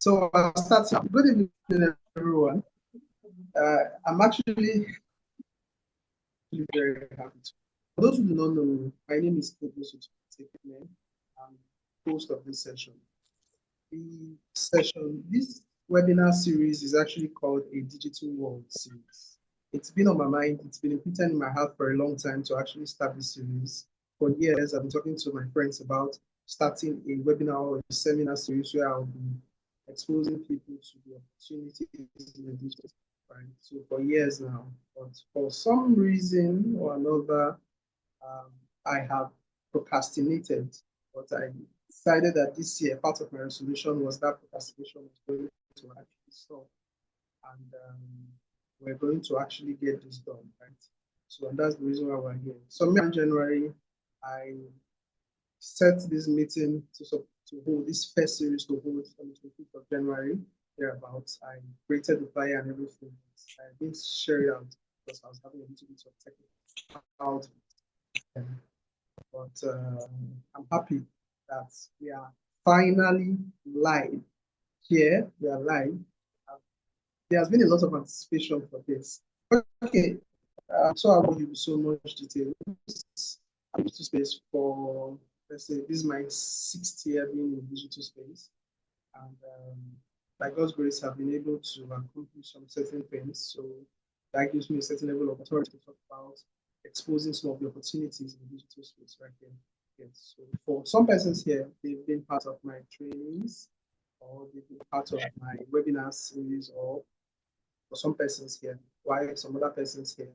So I'll start. Good evening, everyone. I'm actually very happy to. For those who do not know me, my name is Kobo. I'm host of this session. This webinar series is actually called a Digital World series. It's been on my mind, it's been repeated in my heart for a long time to actually start this series. For years, I've been talking to my friends about starting a webinar or a seminar series where I'll be exposing people to the opportunities in the digital, right? So for years now, but for some reason or another, um, I have procrastinated, but I decided that this year, part of my resolution was that procrastination was going to actually stop. And we're going to actually get this done, right? So and that's the reason why we're here. So in January, I set this meeting to hold this first series to hold on the 25th of January, thereabouts. I created the flyer and everything. I didn't share it out because I was having a little bit of technical difficulty. But I'm happy that we are finally live here. We are live. There has been a lot of anticipation for this. Okay, so I will give you so much detail. I'm digital space for, let's say, this is my 6th year being in digital space. And by God's grace, I've been able to accomplish some certain things. So that gives me a certain level of authority to talk about exposing some of the opportunities in the digital space right here. Yes. So for some persons here, they've been part of my trainings or they've been part of my webinar series, or for some persons here, while some other persons here,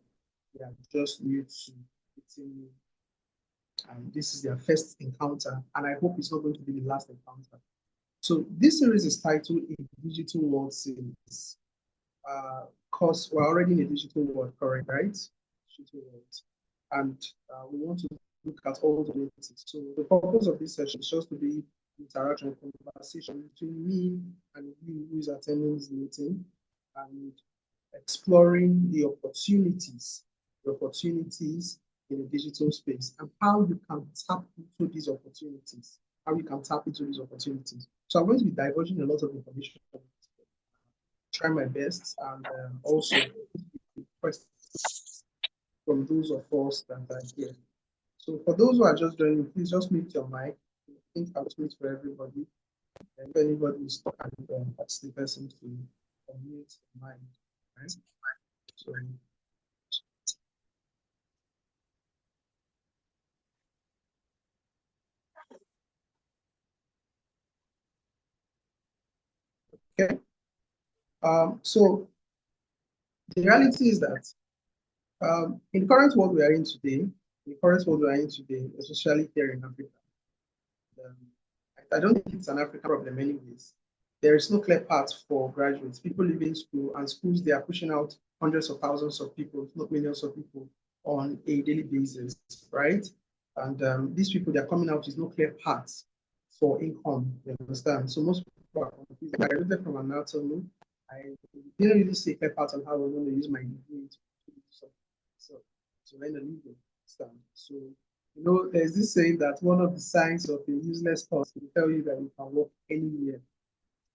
they are just new to meeting me. And this is their first encounter, and I hope it's not going to be the last encounter. So this series is titled A Digital World Series. Because we're already in a digital world, correct, right? Digital world. And we want to look at all the entities. So the purpose of this session is just to be interaction, conversation between me and you who is attending this meeting, and exploring the opportunities in the digital space and how you can tap into these opportunities. So I'm going to be diverging a lot of information. Try my best and also request from those of us that are here. So for those who are just joining, please just mute your mic. I think I'll mute for everybody. And if anybody is stuck, ask the person to unmute the mic. Right? So, okay. So the reality is that in the current world we are in today, especially here in Africa, um, I don't think it's an African problem anyways. There is no clear path for graduates. People leaving school, and schools, they are pushing out hundreds of thousands of people, if not millions of people, on a daily basis, right? And these people, they're coming out with no clear path for income, you understand? So most people are confused. I graduated from anatomy. I didn't really see a clear path on how I'm going to use my degree to do so learn a living, understand? So there's this saying that one of the signs of a useless course will tell you that you can work anywhere.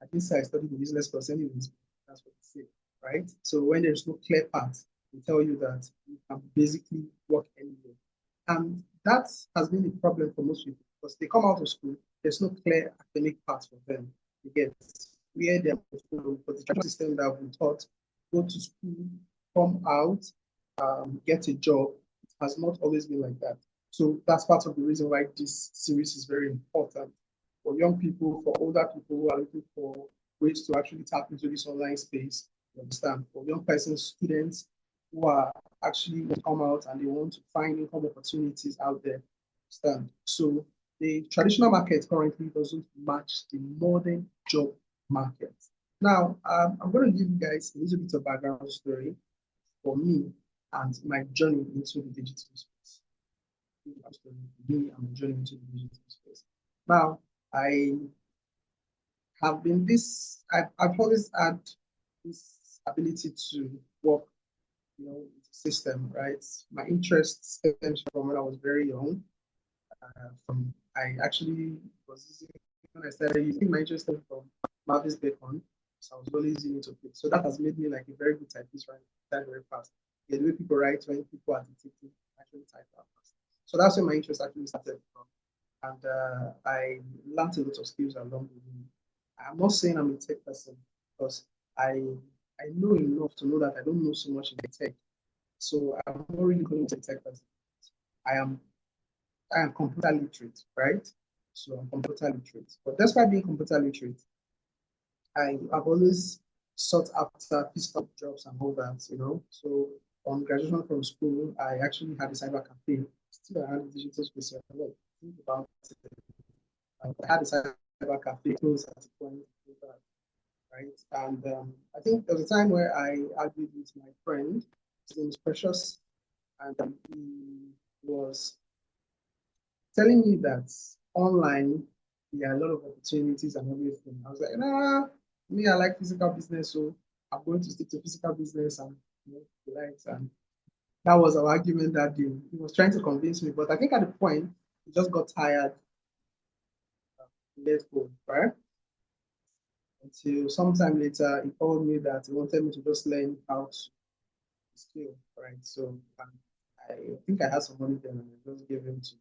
I think I studied a useless course anyways. That's what they say, right? So when there's no clear path, they tell you that you can basically work anywhere. And that has been a problem for most people because they come out of school, there's no clear academic path for them. They get where they're going, but the traditional system that we taught, go to school, come out, get a job, it has not always been like that. So that's part of the reason why this series is very important for young people, for older people who are looking for ways to actually tap into this online space. You understand? For young persons, students who are actually come out and they want to find income opportunities out there. Understand? So the traditional market currently doesn't match the modern job market. Now, I'm going to give you guys a little bit of background story for me and my journey into the digital space. Me and my journey into the digital space. Now, I have been this, I've always had this ability to work, with the system, right? My interest stems from when I was very young. I actually was using, when I started using my interest from Marvis Bacon. So I was always using it to play. So that has made me like a very good typist, right? Type very fast. Yeah, the way people write when people are dictating, actually type that fast. So that's where my interest actually started from. And I learned a lot of skills along the way. I'm not saying I'm a tech person because I I know enough to know that I don't know so much in tech. So I'm not really calling myself a tech person. I am I am computer literate, right? So I'm computer literate. But despite being computer literate, I have always sought after physical jobs and all that, you know. So on graduation from school, I actually had a cyber cafe. Still, I had a digital space. So I think about it. I had a cyber cafe close at the point, right? And I think there was a time where I argued with my friend. His name is Precious, and he was telling me that online there are a lot of opportunities and everything. I was like, nah, me, I like physical business, so I'm going to stick to physical business and right. And that was our argument that day. He was trying to convince me, but I think at the point he just got tired, let go, right? Until sometime later, he called me that he wanted me to just learn how to skill, right? So I think I had some money then, and I just gave him to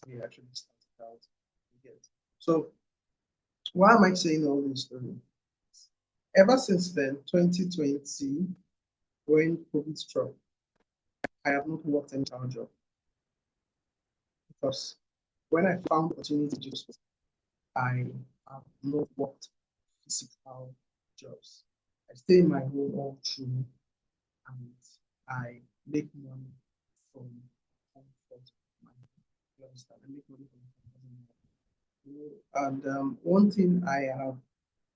he actually started out. So why am I saying all this story? Ever since then, 2020, when COVID struck, I have not worked any town job because when I found opportunity just I have not worked physical jobs. I stay in my home all through and I make money from comfort. You understand? I make money from comfort. And one thing I have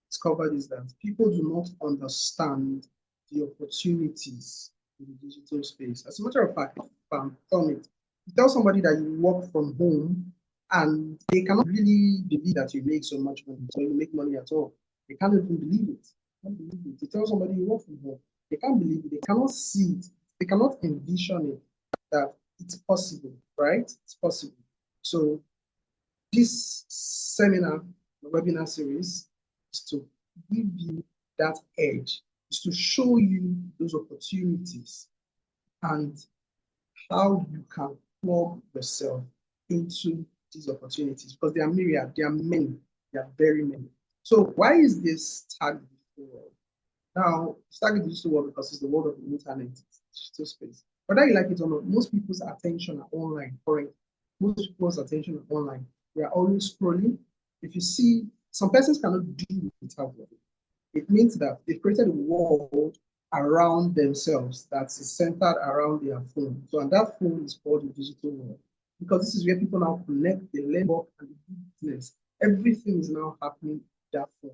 discovered is that people do not understand the opportunities in the digital space. As a matter of fact, from it, you tell somebody that you work from home and they cannot really believe that you make so much money, so you make money at all. They can't even believe it. They can't believe it. You tell somebody you work from home, they can't believe it. They cannot see it. They cannot envision it that it's possible, right? It's possible. So this seminar, the webinar series, is to give you that edge, is to show you those opportunities and how you can plug yourself into these opportunities because they are myriad, they are many, they are very many. So why is this tag digital world? Now, it's target digital world because it's the world of the internet, it's digital space. Whether you like it or not, most people's attention are online currently. Most people's attention are online. They are always scrolling. If you see, some persons cannot do without it. It means that they've created a world around themselves that is centered around their phone. So, and that phone is called the digital world because this is where people now connect, they learn work and business. Everything is now happening in that phone.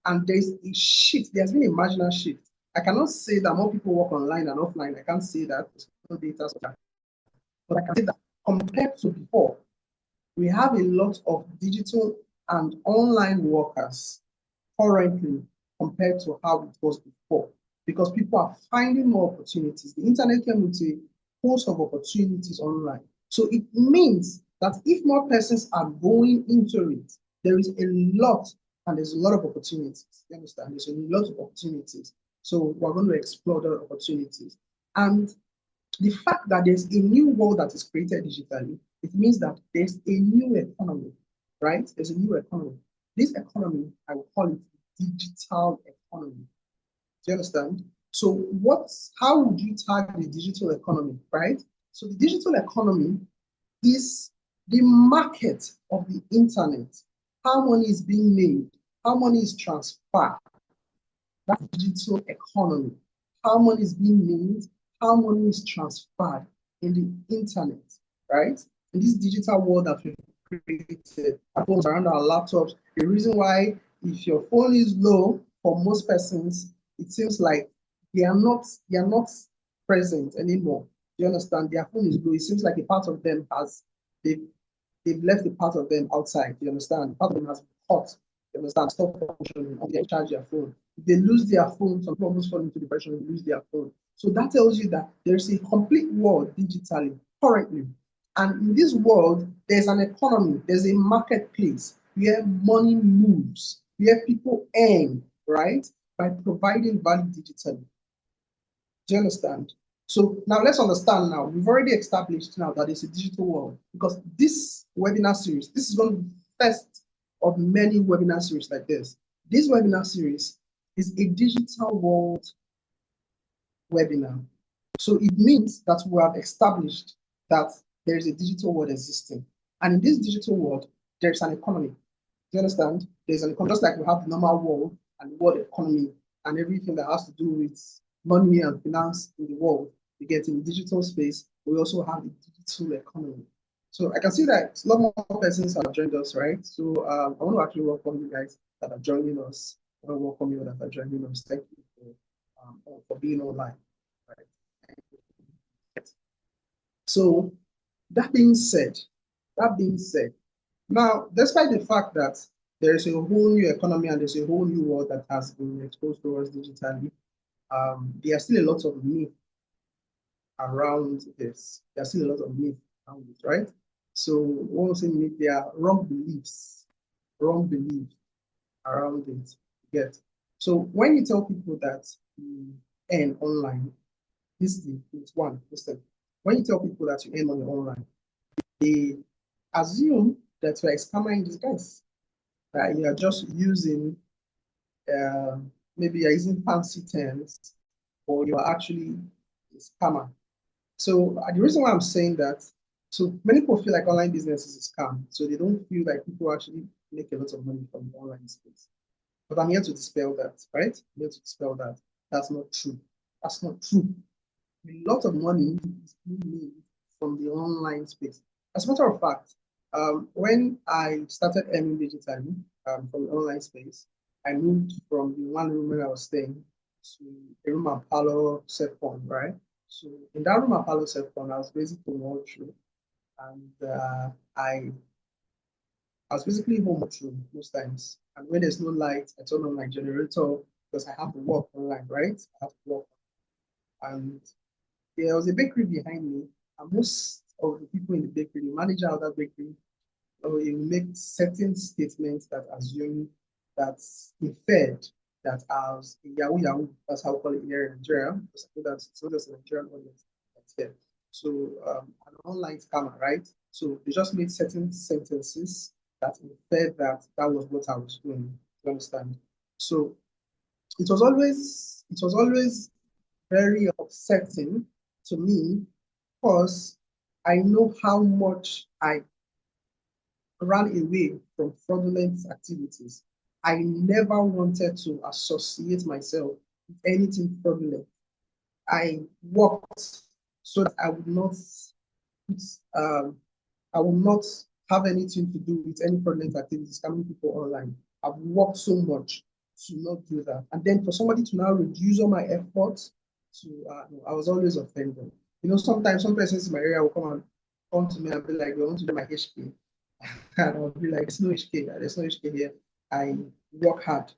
And there's a shift, there's been a marginal shift. I cannot say that more people work online than offline. I can't say that. There's no data. But I can say that compared to before, we have a lot of digital and online workers currently compared to how it was before because people are finding more opportunities. The internet came with a host of opportunities online. So it means that if more persons are going into it, there is a lot and there's a lot of opportunities. You understand? There's a lot of opportunities. So we're going to explore the opportunities. And the fact that there's a new world that is created digitally, it means that there's a new economy, right? There's a new economy. This economy, I will call it digital economy. Do you understand? So how would you tag the digital economy, right? So the digital economy is the market of the internet, how money is being made, how money is transferred. That's digital economy. How money is being made, how money is transferred in the internet, right? In this digital world that we've created, our phones around our laptops. The reason why, if your phone is low, for most persons, it seems like they are not present anymore. Do you understand? Their phone is low. It seems like a part of them has they've they've left a part of them outside. You understand? Part of them has been caught. You understand? Stop functioning. They charge their phone. If they lose their phone, some people almost fall into depression and lose their phone. So that tells you that there's a complete world digitally currently. And in this world, there's an economy, there's a marketplace where money moves. where people earn, right, by providing value digitally. Do you understand? So now let's understand now. We've already established now that it's a digital world because this webinar series, this is going to be the first of many webinar series like this. This webinar series is a digital world webinar. So it means that we have established that there is a digital world existing. And in this digital world, there's an economy. Do you understand? There's an economy, just like we have the normal world and the world economy and everything that has to do with money and finance in the world. You get in the digital space, we also have the digital economy. So I can see that a lot more persons have joined us, right? So I want to actually welcome you guys that are joining us. I want to welcome you that are joining us. Thank you for being online. Right. So that being said, now despite the fact that there is a whole new economy and there's a whole new world that has been exposed to us digitally, there are still a lot of myth around this. There are still a lot of myth around it, right? So when we say myth, there are wrong beliefs around it. Get. So when you tell people that you earn online, this is one. Listen, when you tell people that you earn money online, they assume that you're a scammer in disguise. That you are just using, uh, maybe you're using fancy terms, or you are actually a scammer. So the reason why I'm saying that, so many people feel like online business is a scam, so they don't feel like people actually make a lot of money from the online space. But I'm here to dispel that, right? I'm here to dispel that. That's not true. That's not true. A lot of money is being made from the online space. As a matter of fact, when I started earning digitally from the online space, I moved from the one room where I was staying to a room and parlor set phone, right? So in that room and parlor set phone, I was basically all through, and I was basically home through most times. And when there's no light, I turn on my generator because I have to work online, right? I have to work, and there was a bakery behind me, and most of the people in the bakery, the manager of that bakery, he will make certain statements that assume that inferred that as a Yahoo Yahoo, that's how we call it here in Nigeria, because I know that's it's not just a Nigerian audience that's here. So an online scammer, right? So they just made certain sentences that inferred that that was what I was doing. You understand? So it was always very upsetting to me because I know how much I ran away from fraudulent activities. I never wanted to associate myself with anything fraudulent. I worked so that put, um, I will not have anything to do with any fraudulent activities coming people online. I've worked so much to not do that. And then for somebody to now reduce all my efforts to, no, I was always offended. You know, sometimes some persons in my area will come to me and be like, "We want to do my HK." And I'll be like, there's no HK here. I work hard.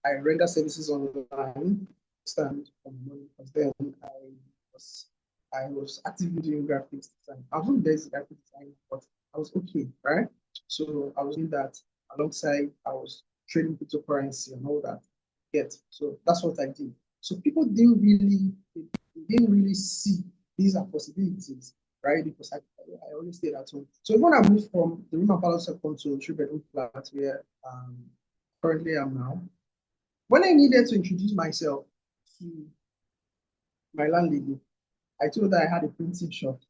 I render services online, stand on money because then was I was actively doing graphics design. I wasn't best graphic design, but I was okay, right? So I was doing that alongside I was trading cryptocurrency and all that. Get so that's what I did. So people they didn't really see these are possibilities, right? Because I always stayed at home. So when I moved from the room and parlor second to a three-bedroom flat where currently I'm now, when I needed to introduce myself to my landlady, I told her I had a printing shop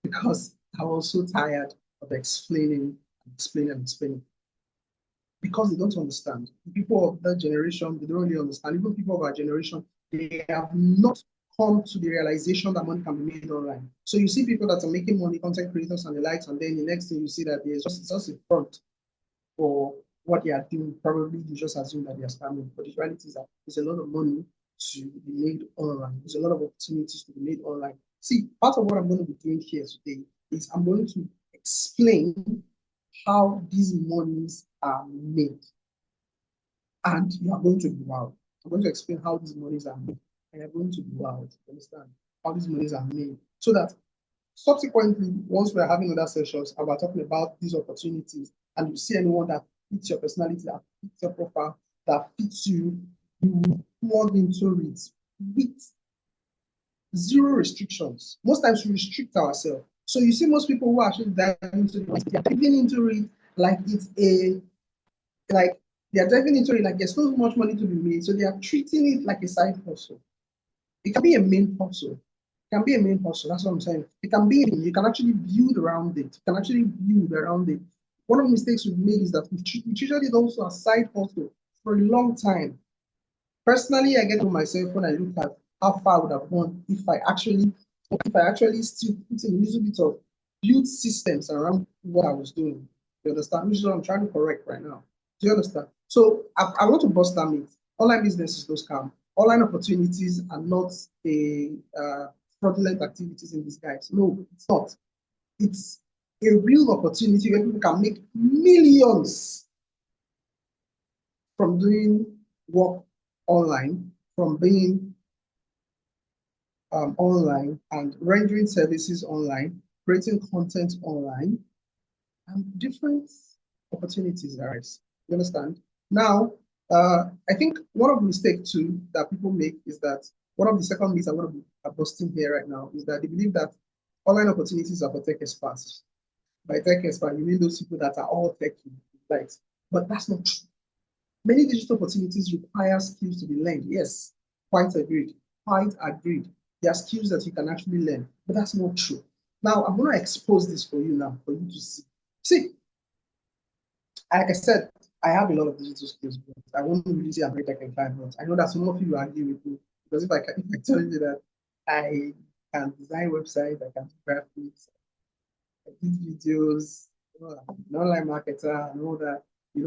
because I was so tired of explaining because they don't understand. People of that generation, they don't really understand. Even people of our generation, they have not come to the realization that money can be made online. So you see people that are making money, content creators and the likes, and then the next thing you see that it's just a front for what they are doing. Probably you just assume that they are spamming. But the reality is that there's a lot of money to be made online. There's a lot of opportunities to be made online. See, part of what I'm going to be doing here today is I'm going to explain how these monies are made. And you are going to be wild. I'm going to explain how these monies are made. And you're going to be wild. Understand? How these monies are made. So that subsequently, once we're having other sessions and we're talking about these opportunities, and you see anyone that fits your personality, that fits your profile, that fits you, you will plug into it with zero restrictions. Most times we restrict ourselves. So you see most people who actually dive into it, they're diving into it like it's a like they're diving into it like there's so much money to be made. So they are treating it like a side hustle. It can be a main hustle. It can be a main hustle. That's what I'm saying. It can be, you can actually build around it. You can actually build around it. One of the mistakes we've made is that we treated it also as side hustle for a long time. Personally, I get to myself when I look at how far I would have gone if I actually still put in a little bit of build systems around what I was doing. You understand? Which is what I'm trying to correct right now. Do you understand? So I want to bust that myth. Online business is no scam. Online opportunities are not a fraudulent activities in disguise. No, it's not. It's a real opportunity where people can make millions from doing work online, from being online and rendering services online, creating content online, and different opportunities arise. You understand? Now, I think one of the mistakes too that people make is that one of the second myths I want to be busting here right now is that they believe that online opportunities are for tech experts. By tech expert, you mean those people that are all techy, right? But that's not true. Many digital opportunities require skills to be learned. Yes, quite agreed. Quite agreed. There are skills that you can actually learn, but that's not true. Now, I'm going to expose this for you now, for you to see. See, like I said, I have a lot of digital skills, but I won't really say I'm very tech inclined, but I know that some of you argue with me because if I tell you that I can design websites, I can do graphics, edit videos, an online marketer, and all that. We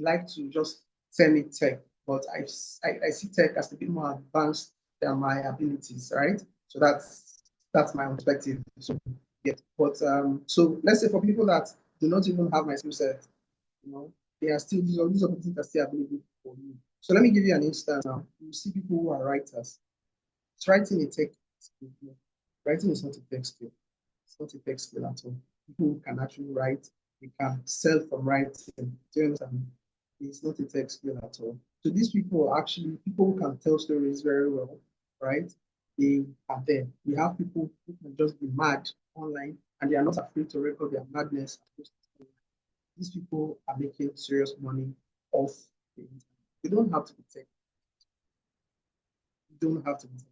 like to just send it tech, but I see tech as a bit more advanced than my abilities, right? So that's my perspective. So yeah, but so let's say for people that do not even have my skill set, you know, they are still these opportunities are still available for you. So let me give you an instance now. You see people who are writers. It's writing a tech skill. Writing is not a tech skill. It's not a tech skill at all. People can actually write, they can sell from writing. Do you understand? It's not a tech skill at all. So these people are actually people who can tell stories very well, right? They are there. We have people who can just be mad online and they are not afraid to record their madness. These people are making serious money off the internet. You don't have to be tech. You don't have to be tech.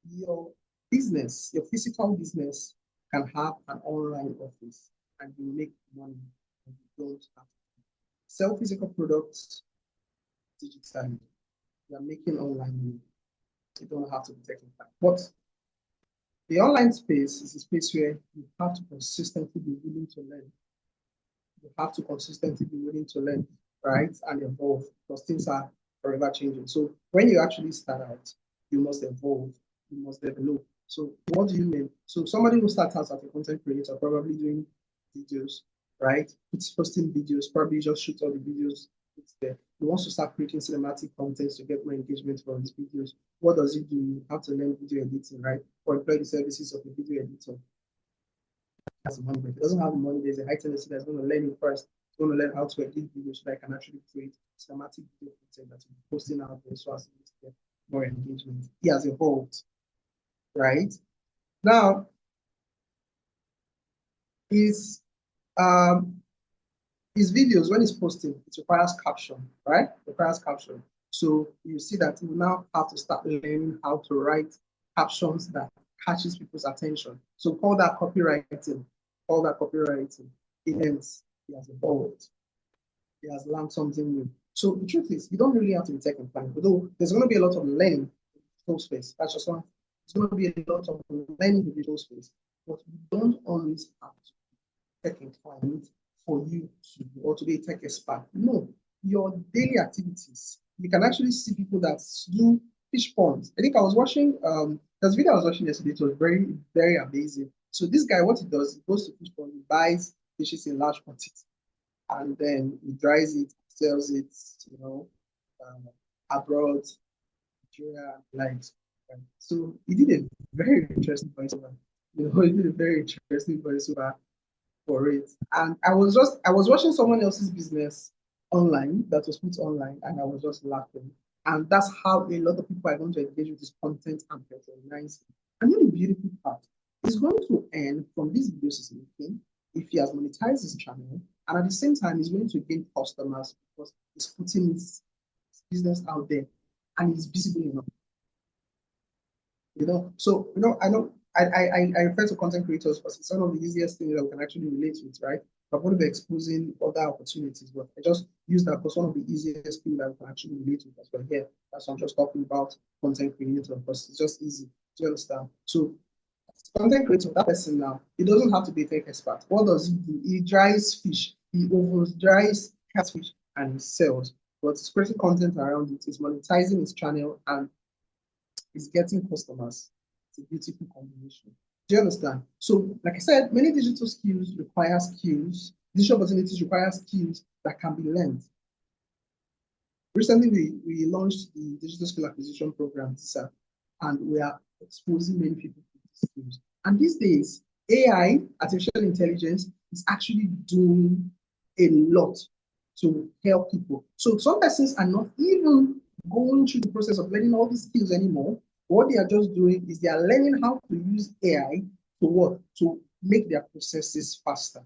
Your business, your physical business can have an online office and you make money and you don't have to sell physical products digitally. You are making online money. You don't have to be technical. But the online space is a space where you have to consistently be willing to learn. You have to consistently be willing to learn, right? And evolve because things are forever changing. So when you actually start out, you must evolve, you must develop. So what do you mean? So somebody who starts out as a content creator, probably doing videos, right? It's posting videos, probably just shoot all the videos. It's there. He wants to start creating cinematic content to get more engagement from his videos. What does he do? You have to learn video editing, right? Or employ the services of a video editor has the money, but if it doesn't have the money, there's a high tendency that's going to learn it first. It's going to learn how to edit videos so that I can actually create cinematic video content that will be posting out there so as to get more engagement. He has evolved, right? Now, his um his videos, when he's posting, it requires caption, right? It requires caption. So you see that you now have to start learning how to write captions that catches people's attention. So call that copywriting. Call that copywriting. Hence, he has evolved. He has learned something new. So the truth is, you don't really have to be tech inclined, although there's going to be a lot of learning in digital space. That's just one. There's going to be a lot of learning in digital space, but you don't always have to tech inclined for you to or to be a tech expert. No, your daily activities. You can actually see people that do fish ponds. I think I was watching there's a video I was watching yesterday. It was very, very amazing. So this guy, what he does, he goes to fish pond, he buys fishes in large quantity, and then he dries it, sells it, you know, abroad, Nigeria, like. So he did a very interesting voiceover. You know, he did a very interesting voiceover for it. And I was watching someone else's business online that was put online, and I was just laughing. And that's how a lot of people are going to engage with this content and patronize. And then the beautiful part is going to earn from these videos he's making if he has monetized his channel, and at the same time, he's going to gain customers because he's putting his business out there and he's visible enough. So I know I refer to content creators because it's one of the easiest things that we can actually relate with, right? I'm going to be exposing other opportunities, but I just use that because one of the easiest things that we can actually relate with as well here. That's what I'm just talking about content creator because it's just easy. Do you understand? So content creator, that person now, he doesn't have to be a tech expert. What does he do? He dries fish, he over dries catfish, and he sells. But he's creating content around it, he's monetizing his channel, and is getting customers. It's a beautiful combination. Do you understand? So, like I said, many digital skills require skills. Digital opportunities require skills that can be learned. Recently, we launched the Digital Skill Acquisition Program, DISA, and we are exposing many people to these skills. And these days, AI, artificial intelligence, is actually doing a lot to help people. So some persons are not even going through the process of learning all these skills anymore. What they are just doing is they are learning how to use AI to what? To make their processes faster.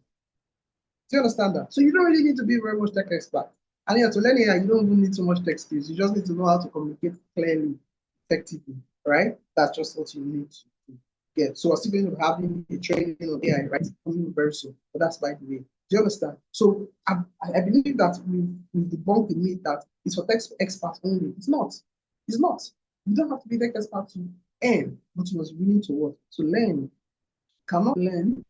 Do you understand that? So you don't really need to be very much tech expert. And yeah, to learn AI, you don't even need too much tech skills. You just need to know how to communicate clearly, effectively, right? That's just what you need to get. So we're still going to have a training on AI, right? Coming very soon. But that's by the way. Do you understand? So I believe that we've debunked the myth that it's for tech experts only. It's not. It's not. You don't have to be tech expert to earn, but you must be willing to work, to learn. You cannot learn,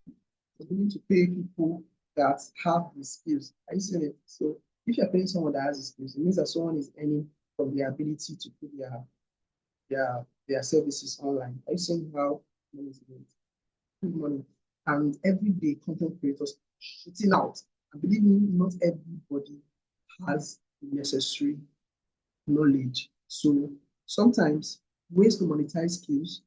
you're willing to pay people that have the skills. Are you seeing it? So if you're paying someone that has the skills, it means that someone is earning from the ability to put their services online. Are you seeing how money is made? Good money. And every day content creators shooting out. And believe me, not everybody has the necessary knowledge. So sometimes ways to monetize skills,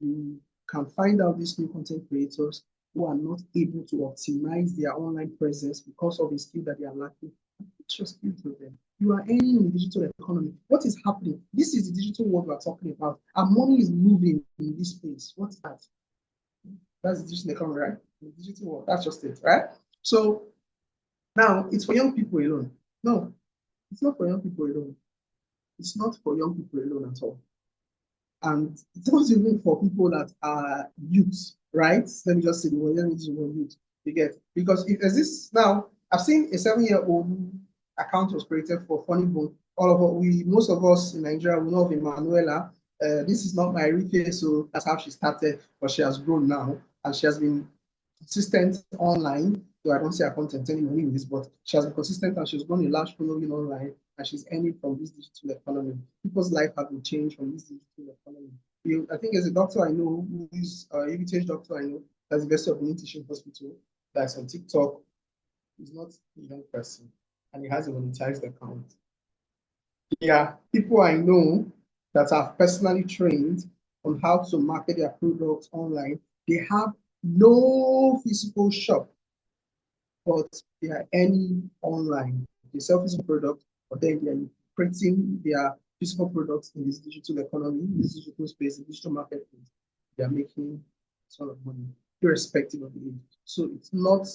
you can find out these new content creators who are not able to optimize their online presence because of the skill that they are lacking. Put your skill to them. You are earning in the digital economy. What is happening? This is the digital world we're talking about. And money is moving in this space. What's that? That's the digital economy, right? The digital world. That's just it, right? So now it's for young people alone. No, it's not for young people alone. It's not for young people alone at all. And it's not even for people that are youths, right? Let me just say the word, let me use the word youth. You get because if there's this now, I've seen a 7-year-old account was created for Funny Bone. All of we most of us in Nigeria we know of Emanuela. This is not my real face, so that's how she started, but she has grown now and she has been consistent online. So I don't see her content anymore, anyways, but she has been consistent and she's grown a large following online and she's earning from this digital economy. People's life have been changed from this digital economy. I think there's a doctor I know who is a heritage doctor I know that's invested in the teaching hospital that's on TikTok. He's not a young person and he has a monetized account. Yeah, people I know that have personally trained on how to market their products online, they have no physical shop, but they are earning online. They sell physical products, but then they are creating their physical products in this digital economy, in this digital space, in digital marketplace. They are making a ton of money, irrespective of the age. So it's not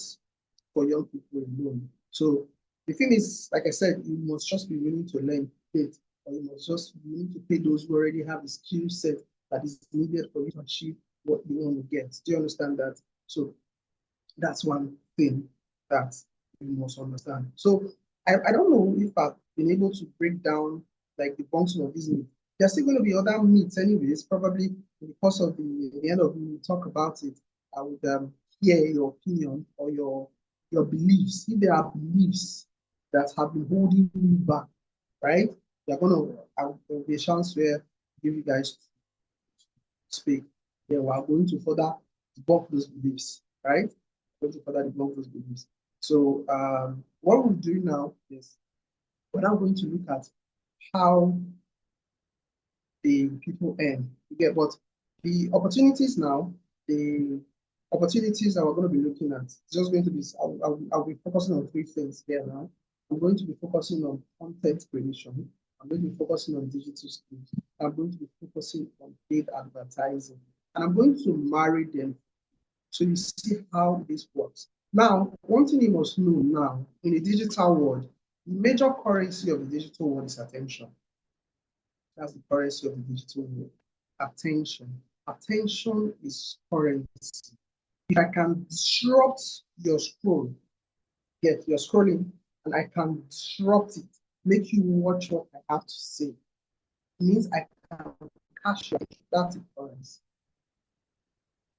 for young people alone. So the thing is, like I said, you must just be willing to learn it, or you must just be willing to pay those who already have the skill set that is needed for you to achieve what you want to get. Do you understand that? So that's one thing that you must understand. So I don't know if I've been able to break down like the function of these myths. There's still going to be other myths anyways, probably in the course of the end of the talk about it. I would hear your opinion or your beliefs. If there are beliefs that have been holding you back, right? You're gonna there'll be a chance where give you guys speak. Yeah, we are going to further debunk those beliefs, right? Going to further debunk those beliefs. So what we'll do now is we're now going to look at how the people earn. You get what the opportunities now, they opportunities that we're going to be looking at. It's just going to be, I'll be focusing on three things here now. I'm going to be focusing on content creation. I'm going to be focusing on digital skills. I'm going to be focusing on paid advertising. And I'm going to marry them so you see how this works. Now, one thing you must know now, in the digital world, the major currency of the digital world is attention. That's the currency of the digital world. Attention. Attention is currency. If I can disrupt your scroll, yes, you're scrolling, and I can disrupt it, make you watch what I have to say. It means I can cash your attention. That's the currency.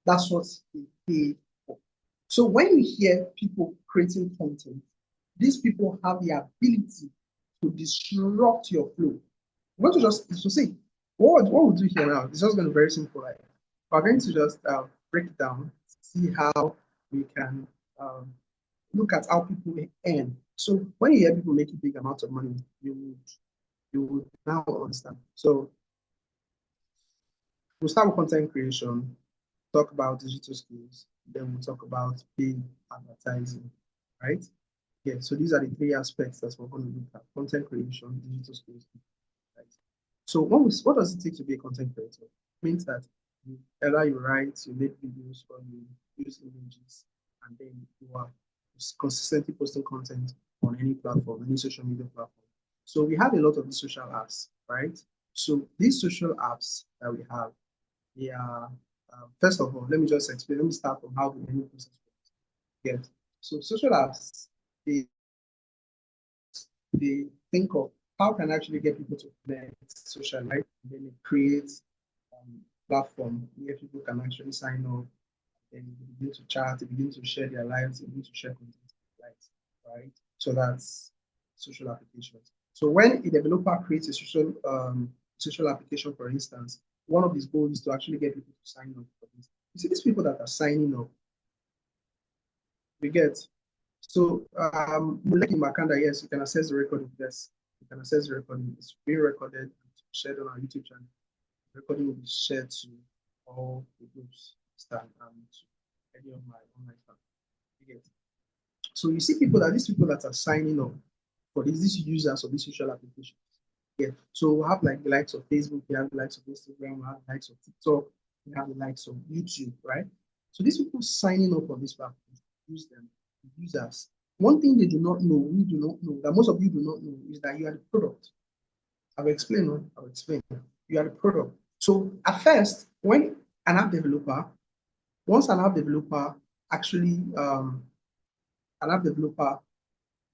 That's what they pay for. So when you hear people creating content, these people have the ability to disrupt your flow. I'm going to just to see what we'll do here now. It's just going to be very simple. Like we're going to just break it down, see how we can look at how people earn. So when you hear people making big amounts of money, you would now understand. So we'll start with content creation, talk about digital skills, then we'll talk about paid advertising, right? Yeah, so these are the three aspects that we're going to look at: content creation, digital skills, right? So what does it take to be a content creator? It means that either you write, you make videos, or you use images, and then you are consistently posting content on any platform, any social media platform. So we have a lot of these social apps, right? So these social apps that we have, they are, first of all, let me just explain. Let me start from how the menu process works. Yes. So social apps, they they think of how can I actually get people to connect socially, right? And then they create platform where people can actually sign up and begin to chat, they begin to share their lives, they begin to share content lives, right? So that's social applications. So when a developer creates a social application, for instance, one of his goals is to actually get people to sign up for this. You see these people that are signing up, we get. So Muleki Makanda, yes, you can access the recording. Yes, you can access the recording. It's being recorded and shared on our YouTube channel. The recording will be shared to all the groups and to any of my online staff. You get. So you see these people that are signing up for these users of these social applications. Yeah. So we have like the likes of Facebook, we have the likes of Instagram, we have the likes of TikTok, we have the likes of YouTube, right? So these people signing up on these platforms, use them, users. One thing they do not know, we do not know, that most of you do not know, is that you are the product. I'll explain. I'll explain. You are the product. So at first, when an app developer, once an app developer actually an app developer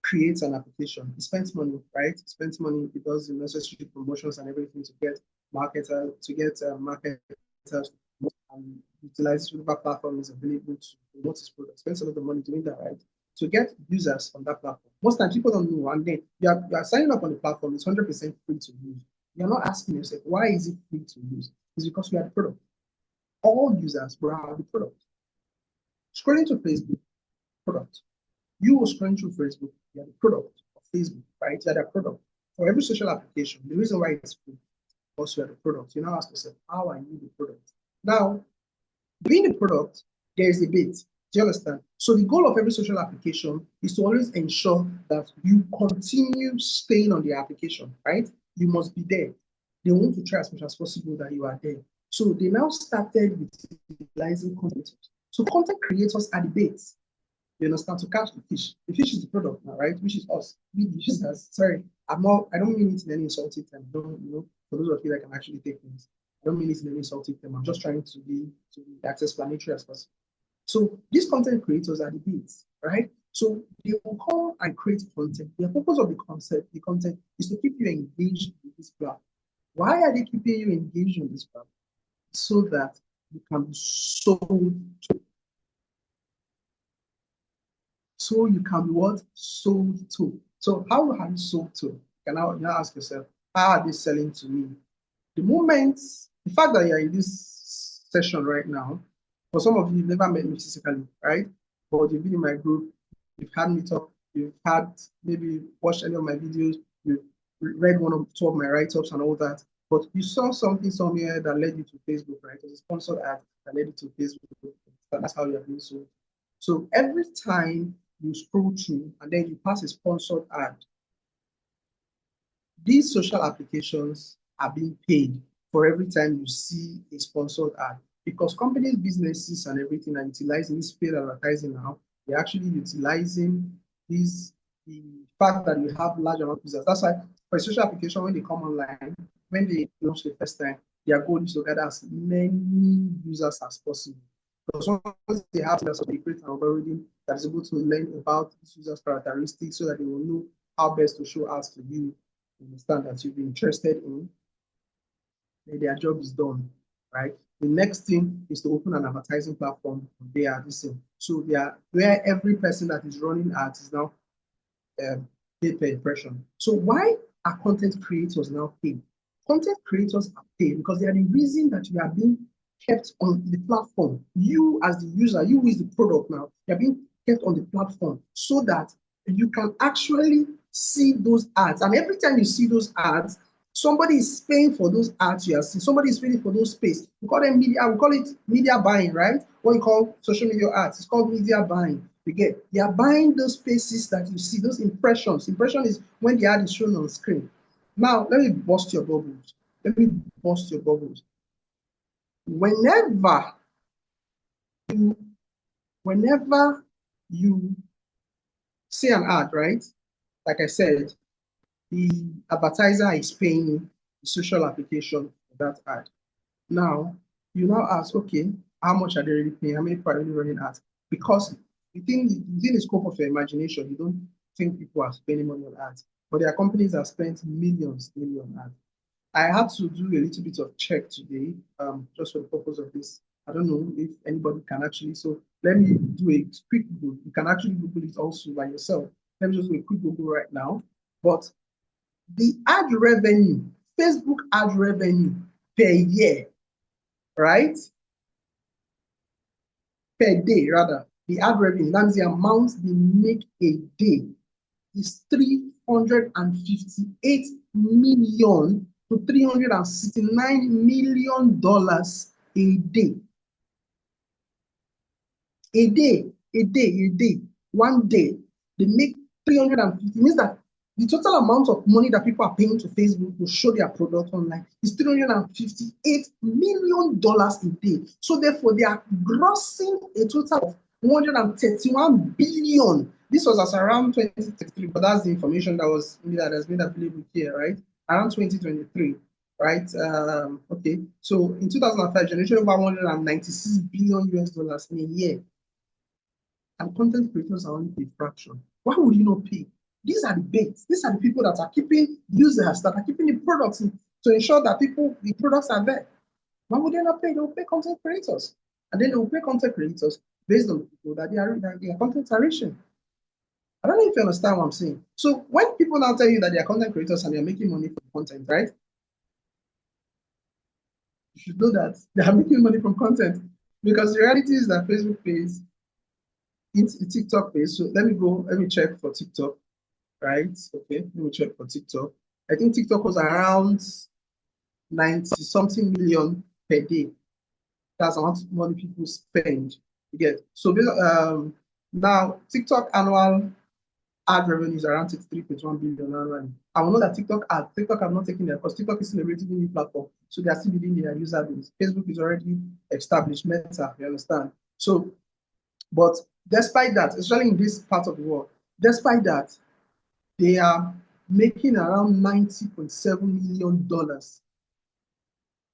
creates an application, he spends money, right? He spends money, he does the necessary promotions and everything to get marketers and utilize whatever platform is available to promote his product. Spends a lot of money doing that, right? To get users on that platform. Most times people don't know, and then you are signing up on the platform, it's 100% free to use. You're not asking yourself, why is it free to use? It's because you are the product. All users are the product. Scrolling to Facebook, product. You will scroll through Facebook, you are the product of Facebook, right? You are the product. For every social application, the reason why it's free, because you are the product. You now ask yourself, how are you the product? Now, being the product, there is a bit. Do you understand? So the goal of every social application is to always ensure that you continue staying on the application, right? You must be there. They want to try as much as possible that you are there. So they now started with utilizing content. So content creators are the bait. You understand, to catch the fish. The fish is the product now, right? Which is us. We the users. Sorry, I don't mean it in any insulting term. Don't for those of you that can actually take things. I don't mean it in any insulting term. I'm just trying to be as explanatory as possible. So these content creators are the beats, right? So they will come and create content. The purpose of the content is to keep you engaged with this platform. Why are they keeping you engaged on this platform? So that you can be sold to. So you can be what? Sold to. So how have you sold to? You can now ask yourself, how are they selling to me? The fact that you're in this session right now, for some of you, you've never met me physically, right? But you've been in my group, you've had me talk, you've had maybe watched any of my videos, you've read one or two of my write-ups and all that. But you saw something somewhere that led you to Facebook, right? It was a sponsored ad that led you to Facebook. That's how you're being sold. So every time you scroll through and then you pass a sponsored ad, these social applications are being paid for every time you see a sponsored ad because companies, businesses, and everything are utilizing this paid advertising now. They're actually utilizing these the fact that you have large amount of users. That's why for a social application, when they come online, when they launch the first time, their goal is to gather as many users as possible. Because once they have users, they create an algorithm that is able to learn about this user's characteristics so that they will know how best to show ads to you, understand that you've been interested in, then their job is done, right? The next thing is to open an advertising platform. They are the same. So they are where every person that is running ads is now paid per impression. So why are content creators now paid? Content creators are paid because they are the reason that you are being kept on the platform. You as the user, you who is the product now, you are being kept on the platform so that you can actually see those ads. And every time you see those ads, somebody is paying for those ads you are seeing. Somebody is paying for those space. We call them media. We call it media buying, right? What you call social media ads. It's called media buying. You get, they are buying those spaces that you see, those impressions. Impression is when the ad is shown on screen. Now, let me bust your bubbles. Let me bust your bubbles. Whenever you, whenever you see an ad, right? Like I said, the advertiser is paying the social application for that ad. Now, you now ask, okay, how much are they really paying? How many people are really running ads? Because within the scope of your imagination, you don't think people are spending money on ads. But there are companies that spend millions on ads. I had to do a little bit of check today, just for the purpose of this. I don't know if anybody can actually. So let me do a quick Google. You can actually Google it also by yourself. Let me just do a quick Google right now. But the ad revenue, Facebook ad revenue per year, right? Per day, rather, the ad revenue, that's the amount they make a day, is 358 million to $369 million a day. A day, one day, they make 350. Means that the total amount of money that people are paying to Facebook to show their product online is $358 million a day. So therefore, they are grossing a total of 131 billion. This was as around 2023, but that's the information that has been available here, right? Around 2023, right? Okay. So in 2005, generation over 196 billion US dollars in a year, and content creators are only a fraction. Why would you not pay? These are the baits. These are the people that are keeping users, that are keeping the products to ensure that the products are there. Why would they not pay? They will pay content creators. And then they will pay content creators based on the people that their content are reaching. I don't know if you understand what I'm saying. So when people now tell you that they are content creators and they're making money from content, right? You should know that they are making money from content. Because the reality is that Facebook pays, TikTok pays. So let me check for TikTok, right? Okay, let me check for TikTok. I think TikTok was around 90 something million per day. That's how much money people spend. You get, so now TikTok annual ad revenue is around 63.1 billion annually. I will know that TikTok have not taken their, because TikTok is still a relatively new platform, so they are still building their user base. Facebook is already established, Meta, you understand? So, but despite that, especially in this part of the world, despite that, they are making around $90.7 million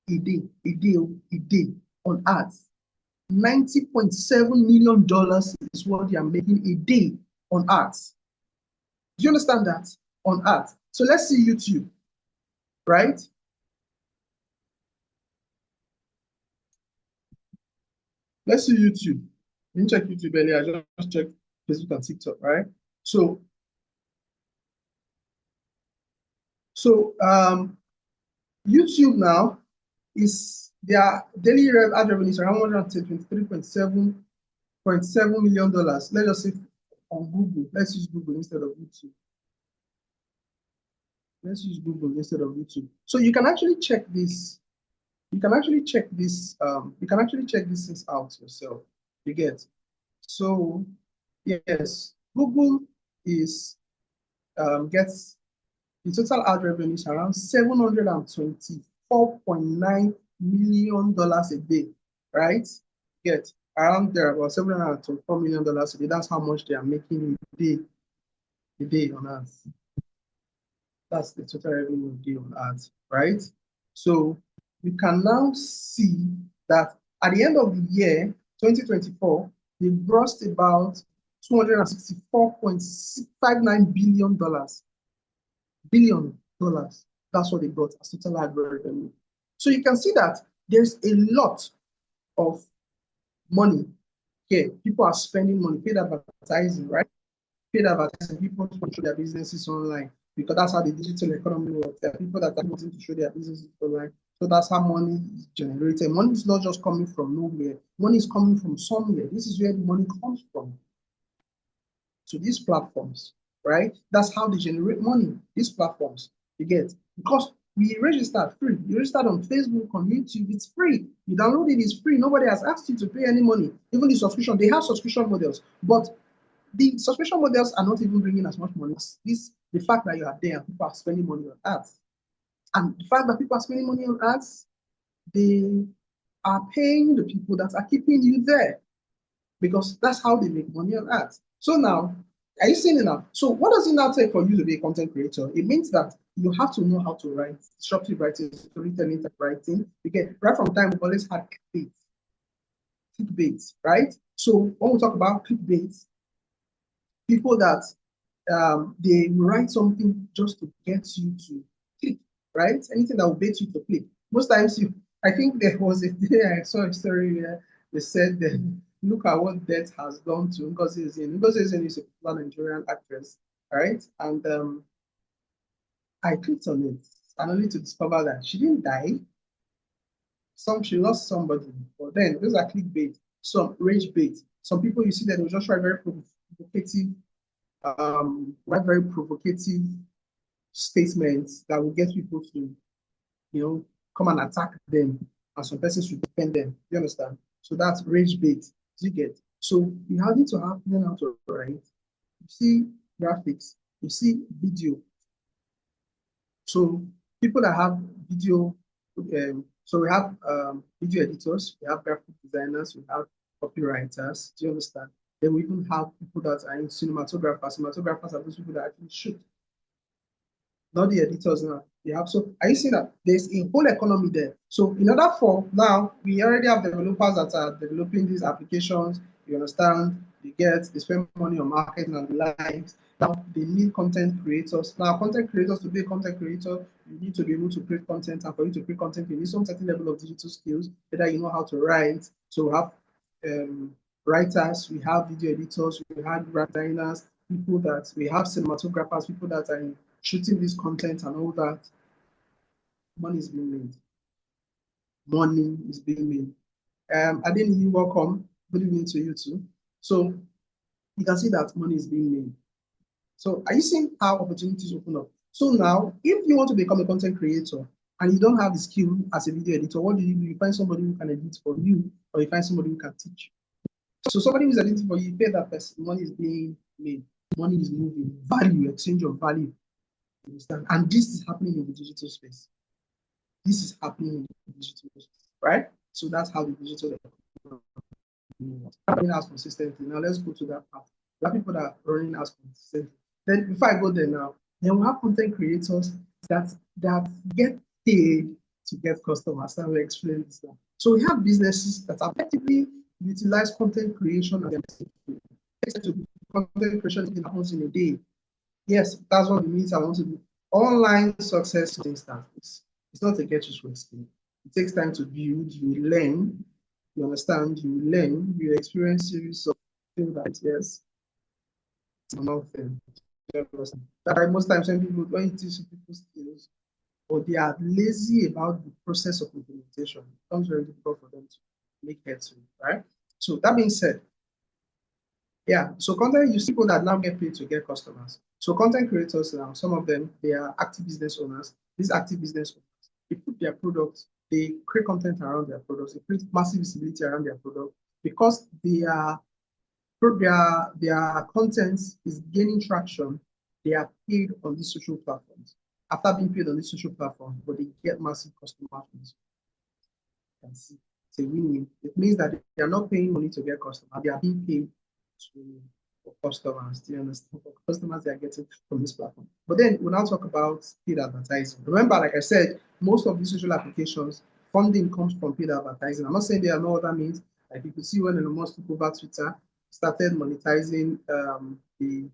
a day on ads. $90.7 million is what they are making a day on ads. Do you understand that? On ads. So let's see YouTube, right? Let's see YouTube. You didn't check YouTube earlier. I just checked Facebook and TikTok, right? So YouTube now is their daily ad revenue is around $123.7 million. Let us say on Google. Let's use Google instead of YouTube. Let's use Google instead of YouTube. So you can actually check this. You can actually check this. You can actually check this things out yourself. You get. So yes, Google is gets the total ad revenue is around $724.9 million a day, right? Get around there about $724 million a day. That's how much they are making a day on ads. That's the total revenue a day on ads, right? So you can now see that at the end of the year, 2024, they grossed about $264.59 billion dollars. That's what they got as total ad revenue. So you can see that there's a lot of money here. People are spending money, paid advertising, right? Paid advertising, people to show their businesses online because that's how the digital economy works. There are people that are wanting to show their businesses online. So that's how money is generated. Money is not just coming from nowhere. Money is coming from somewhere. This is where the money comes from. So these platforms, right? That's how they generate money. These platforms, you get, because we registered free. You registered on Facebook, on YouTube, it's free. You download it, it's free. Nobody has asked you to pay any money. Even the subscription, they have subscription models, but the subscription models are not even bringing as much money as this. The fact that you are there and people are spending money on ads, and the fact that people are spending money on ads, they are paying the people that are keeping you there because that's how they make money on ads. So now, are you seeing it now? So what does it now take for you to be a content creator? It means that you have to know how to write disruptive writing, storytelling type writing. Again, right from time we've always had clickbait, right? So when we talk about clickbait, people that they write something just to get you to click, right? Anything that will bait you to click. Most times I think there was a day I saw a story where they said that look at what death has done to Ngozi Ezine. Ngozi Ezine is a popular Nigerian actress, right? And I clicked on it and only to discover that she didn't die. She lost somebody, but then those are clickbait, some rage bait. Some people you see that will just write very provocative, very provocative statements that will get people to, come and attack them, and some persons should defend them. You understand? So that's rage bait. You get. So you have to have learn how to write. You see graphics, you see video. So people that have video, so we have video editors, we have graphic designers, we have copywriters. Do you understand? Then we even have people that are in cinematographers. Cinematographers are those people that actually shoot, not the editors now. They have, so are you seeing that there's a whole economy there? So in order for now, we already have developers that are developing these applications. You understand? They spend money on marketing and the likes. Now they need content creators. Now, content creators, to be a content creator, you need to be able to create content, and for you to create content, you need some certain level of digital skills, whether you know how to write. So we have writers, we have video editors, we have designers, people that we have cinematographers, people that are in shooting this content and all that. Money is being made. Money is being made. Adeni, welcome. Good evening to you too. So you can see that money is being made. So are you seeing how opportunities open up? So now, if you want to become a content creator and you don't have the skill as a video editor, what do? You find somebody who can edit for you, or you find somebody who can teach. So somebody who's editing for you, you pay that person. Money is being made. Money is moving. Value, exchange of value. You understand? And this is happening in the digital space. This is happening in the digital space, right? So that's how the digital running as consistently. Now let's go to that part. There are people that are running as consistently. Then before I go there now, then we have content creators that get paid to get customers. I will explain this now. So we have businesses that effectively utilize content creation as content creation happens in a day. Yes, that's what it means. I want to do. Online success instance. It's not a get rich quick scheme. It takes time to build, you learn, you understand, you learn, you experience series of things that yes, nothing. That most times when you teach people skills, or they are lazy about the process of implementation, it becomes very difficult for them to make headway, right? So that being said, yeah, so content, you see people that now get paid to get customers. So content creators now, some of them, they are active business owners. These active business owners, they put their products, they create content around their products, they create massive visibility around their product. because their content is gaining traction, they are paid on these social platforms. After being paid on these social platforms, but they get massive customers. Can see it's a win-win. It means that they are not paying money to get customers, they are being paid to for customers. Do you understand? For customers they are getting from this platform. But then we'll now talk about paid advertising. Remember, like I said, most of these social applications, funding comes from paid advertising. I'm not saying there are no other means. Like you could see when Elon Musk took over Twitter, started monetizing the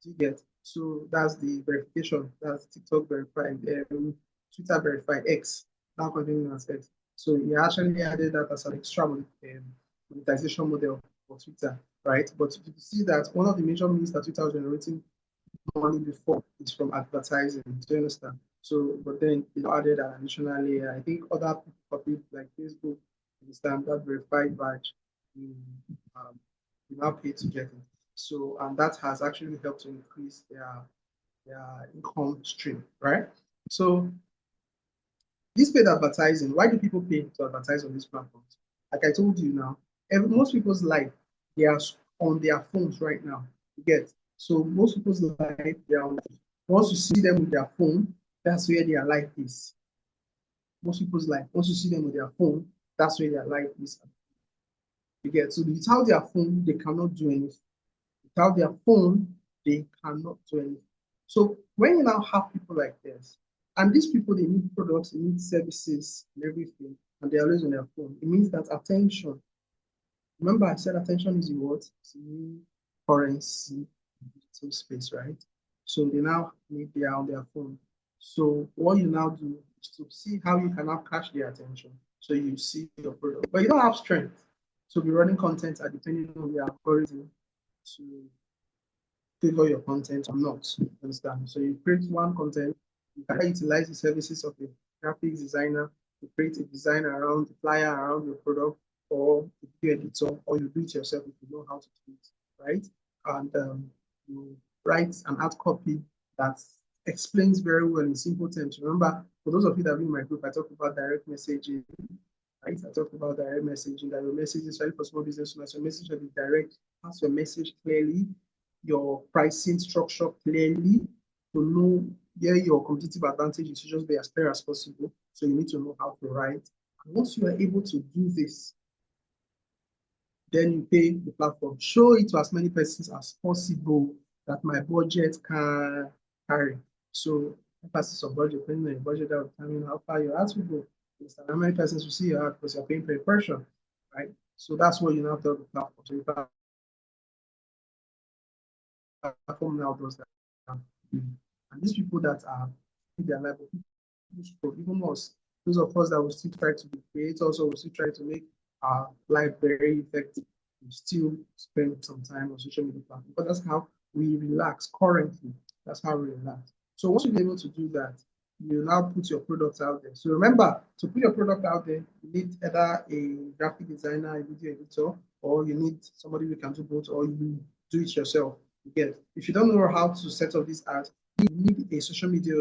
you get. So that's the verification. That's TikTok verified, Twitter verified, X, now continuing as X. So he actually added that as an extra monetization model for Twitter, right? But you see that one of the major means that Twitter was generating money before is from advertising. Do you understand? So, but then it added an additional layer. I think other people like Facebook, understand that verified badge, you, you now pay to get it. So, and that has actually helped to increase their income stream, right? So, this paid advertising, why do people pay to advertise on these platforms? Like I told you now, most people's life, they are on their phones right now. You get. So most people's life, they are on, once you see them with their phone, that's where their life is. Most people's life, once you see them with their phone, that's where their life is. You get. So without their phone, they cannot do anything. Without their phone, they cannot do anything. So when you now have people like this, and these people, they need products, they need services and everything, and they're always on their phone, it means that attention, remember I said attention is the what? It's the new currency in digital space, right? So they now need, they are on their phone. So what you now do is to see how you can now catch their attention. So you see your product, but you don't have strength to be running content at depending on the algorithm to favor your content or not. Understand? So you create one content, you can utilize the services of a graphics designer to create a design around the flyer around your product or a video editor, or you do it yourself if you know how to do it, right? And you write an art copy that explains very well in simple terms. Remember, for those of you that are in my group, I talked about direct messaging, right? I talked about direct messaging, that your message is ready for small business owners. Your message should be direct, pass your message clearly, your pricing structure clearly to know where your competitive advantage is, to just be as clear as possible. So you need to know how to write. And once you are able to do this, then you pay the platform. Show it to as many persons as possible that my budget can carry. So emphasis on budget, depending on your budget, that will determine how far your ads will go. How many persons will see your ad because you're paying per impression, right? So that's what you now tell the platform. So the platform now does that. And these people that are in their life, even us, those of us that will still try to be creators or will still try to make our life very effective, we still spend some time on social media platforms. But that's how we relax currently. That's how we relax. So once you're able to do that, you now put your product out there. So remember, to put your product out there, you need either a graphic designer, a video editor, or you need somebody who can do both, or you do it yourself. Again, if you don't know how to set up this ads, you need a social media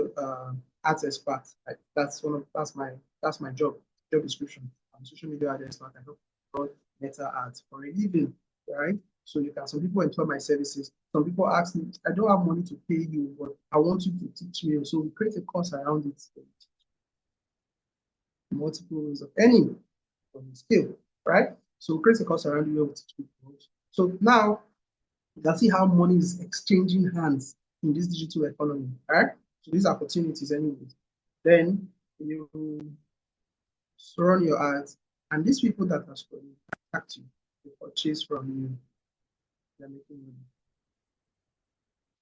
ads expert. Like that's my job description. I'm a social media ad expert. I help run meta ads for a living, right? So you can. Some people employ my services. Some people ask me, I don't have money to pay you, but I want you to teach me. So we create a course around it. Multiple ways of earning from the skill, right? So we create a course around it where we teach people. So now you can see how money is exchanging hands in this digital economy, right? So these opportunities anyways. Then you run your ads, and these people that are scrolling contact you, they purchase from you, they're making money.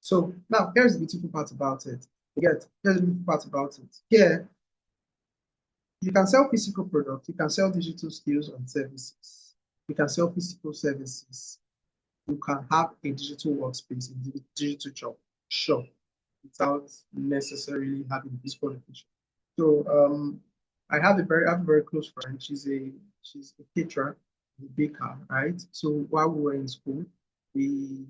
So now here's the beautiful part about it. Here's the beautiful part about it. Here, you can sell physical products, you can sell digital skills and services, you can sell physical services, you can have a digital workspace, a digital shop without necessarily having physical location. So I have a very close friend. She's a caterer, a baker, right? So while we were in school, we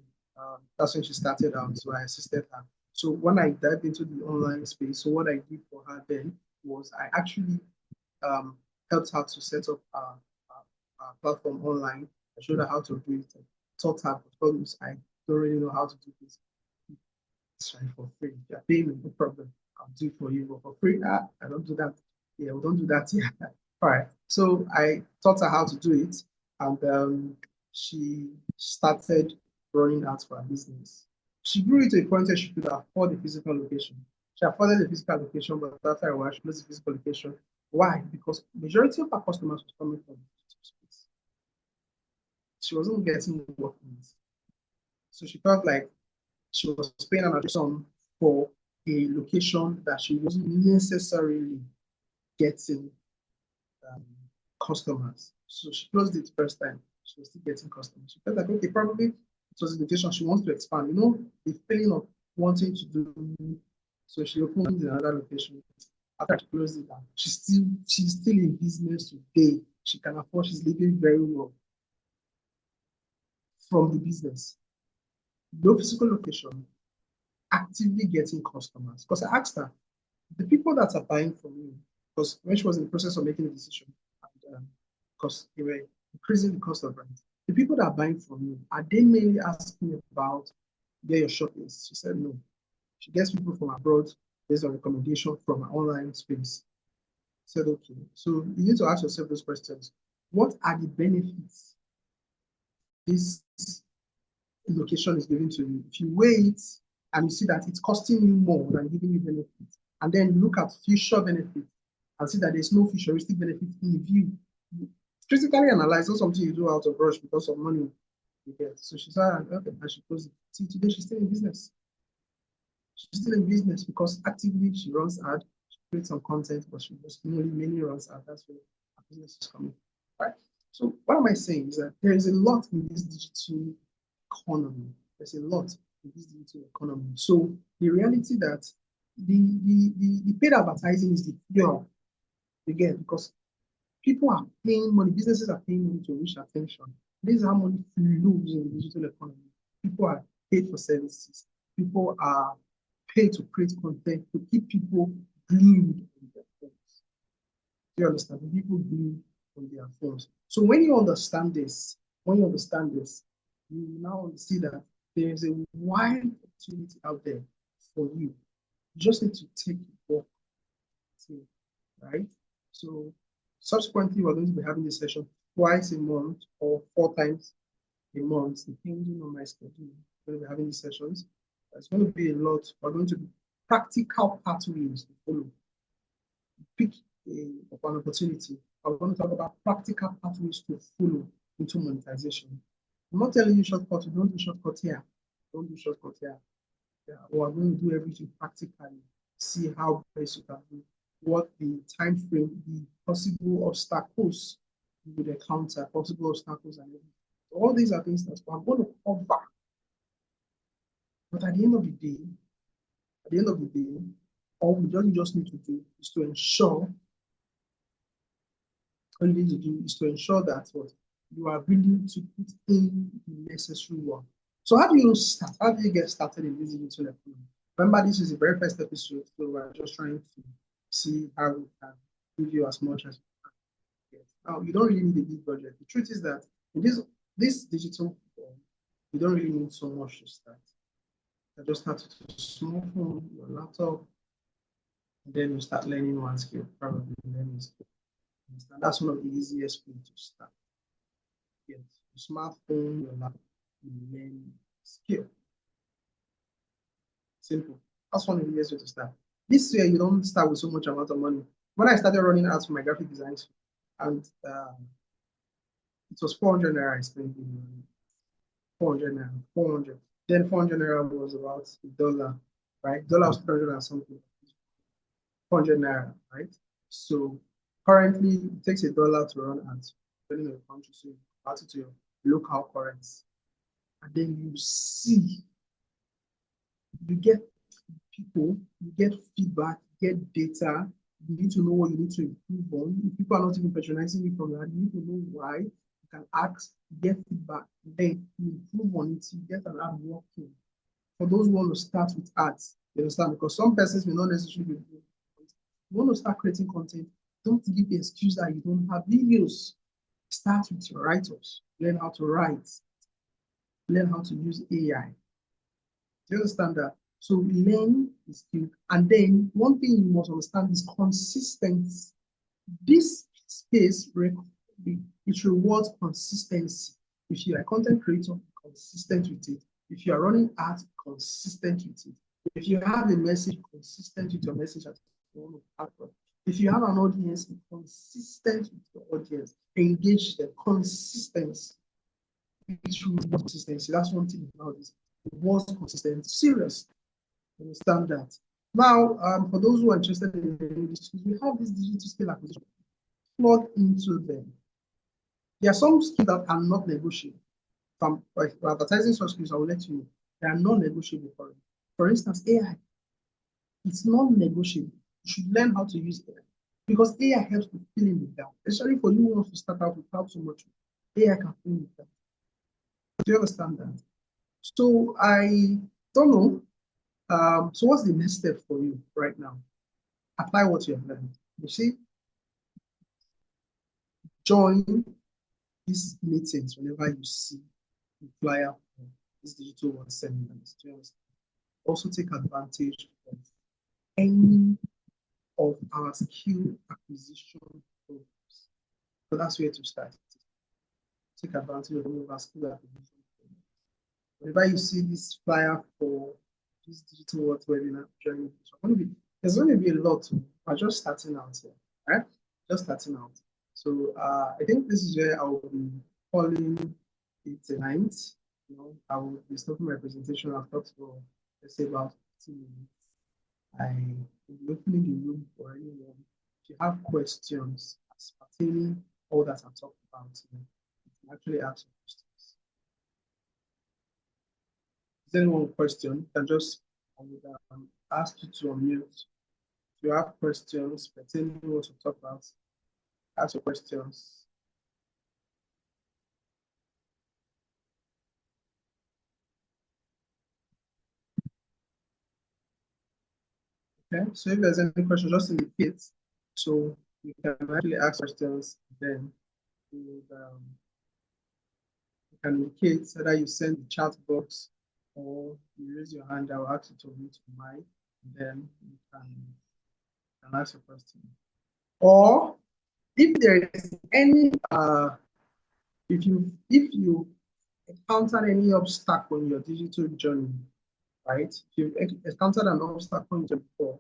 that's when she started out. So I assisted her. So when I dived into the online space, so what I did for her then was I actually um, helped her to set up platform online. I showed her how to do it. I taught her, because I don't really know how to do this. Try for free. If you're paying me, no problem. I'll do it for you, but for free, I don't do that. Yeah, we don't do that here. All right. So I taught her how to do it, and she started running out for her business. She grew it to a point where she could afford a physical location. She afforded the physical location, but after a while, she lost the physical location. Why? Because majority of her customers was coming from the digital space. She wasn't getting work from it. So she felt like she was paying an addition for a location that she wasn't necessarily getting um, customers. So she closed it first time. She was still getting customers. She felt like, okay, probably it was a location she wants to expand. You know, the feeling of wanting to do. So she opened another location. After she closed it down, she's still in business today. She can afford. She's living very well from the business. No physical location, actively getting customers. Because I asked her, the people that are buying from you, because when she was in the process of making a decision, because they were increasing the cost of rent, the people that are buying from you, are they mainly asking about where your shop is? She said no. She gets people from abroad based on recommendation from an online space. I said, okay. So you need to ask yourself those questions. What are the benefits this location is giving to you? If you weigh it and you see that it's costing you more than giving you benefits, and then look at future benefits and see that there's no futuristic benefit in view, critically analyze, not something you do out of rush because of money you get. So she said, okay, and she closed it. See, today she's still in business. She's still in business because actively she runs ad, she creates some content, but she just mainly runs ad. That's where her business is coming. All right. So what am I saying is that there is a lot in this digital economy. There's a lot in this digital economy. So the reality that the paid advertising is the fuel again, because people are paying money, businesses are paying money to reach attention. This is how money flows in the digital economy. People are paid for services. People are paid to create content to keep people glued on their phones. Do you understand? People glued on their phones. So when you understand this, you now see that there is a wide opportunity out there for you. You just need to take it walk, right? So subsequently, we're going to be having this session twice a month or 4 times a month, depending on my schedule. We're going to be having these sessions. It's going to be a lot. We're going to be practical pathways to follow. Pick an opportunity. I'm going to talk about practical pathways to follow into monetization. I'm not telling you shortcuts. Don't do shortcuts here. Don't do shortcuts here. Yeah, we're going to do everything practically. See how best you can do, what the time frame, the possible obstacles you would encounter, possible obstacles, and everything. So all these are things that I'm going to cover. But at the end of the day, all we just need to do is to ensure, all you need to do is to ensure that what you are willing to put in the necessary work. So how do you start? How do you get started in this digital economy? Remember, this is the very first episode, so we're just trying to see how we can give you as much as we can get. Now, you don't really need a big budget. The truth is that in this digital form, you don't really need so much to start. You just have to do a small phone, your laptop, and then you start learning one skill, probably learning skill. That's one of the easiest ways to start. Yes, your smartphone, your laptop, you learn skill. Simple. That's one of the easiest ways to start. This year, you don't start with so much amount of money. When I started running ads for my graphic designs, and it was 400 naira I spent, 400 naira, 400. Then 400 naira was about $1, right? Dollar was 300 and something. 400 naira, right? So currently, it takes $1 to run ads, depending on the country. So you convert it to your local currency. And then you get people, you get feedback, you get data. You need to know what you need to improve on. If people are not even patronizing you from that, you need to know why. You can ask, get feedback, then you improve on it, you get an ad working. For those who want to start with ads, you understand? Because some persons may not necessarily be doing content. You want to start creating content, don't give the excuse that you don't have videos. Start with your write-ups. Learn how to write. Learn how to use AI. Do you understand that? So learn the skill. And then one thing you must understand is consistency. This space, it rewards consistency. If you are a content creator, consistent with it. If you are running ads, consistent with it. If you have a message, consistent with your message at if you have an audience, be consistent with your audience. Engage them. Consistency. It rewards consistency. That's one thing about this. It rewards consistency. Serious. Understand that. Now, for those who are interested in this, we have this digital skill acquisition. Plug into them. There are some skills that are not negotiable. From like advertising some skills, I will let you know. They are non-negotiable for you. For instance, AI. It's non-negotiable. You should learn how to use AI because AI helps to fill in the gap, especially for you who wants to start out without so much. AI can fill in the gap. Do you understand that? So I don't know. So what's the next step for you right now? Apply what you have learned. You see, join these meetings whenever you see the flyer for these digital world seminars. Do you understand? Also take advantage of any of our skill acquisition programs. So that's where to start. Take advantage of any of our skill acquisition programs. Whenever you see this flyer for this digital world webinar, join there's going to be a lot. I'm just starting out here, right? Just starting out. So I think this is where I will be calling it tonight. You know, I will be stopping my presentation. I've talked for let's say about 15 minutes. I will be opening the room for anyone. If you have questions as pertaining all that I've talked about, you can actually ask questions. Is there anyone question? You can just I would ask you to unmute. If you have questions pertaining to what to talk about, ask your questions. Okay, so if there's any question, just indicate. So you can actually ask questions, then you can indicate whether you send the chat box or you raise your hand. I will ask you to mute your mic, then you can ask your question. Or if there is any if you encounter any obstacle in your digital journey, right? If you've encountered an obstacle before,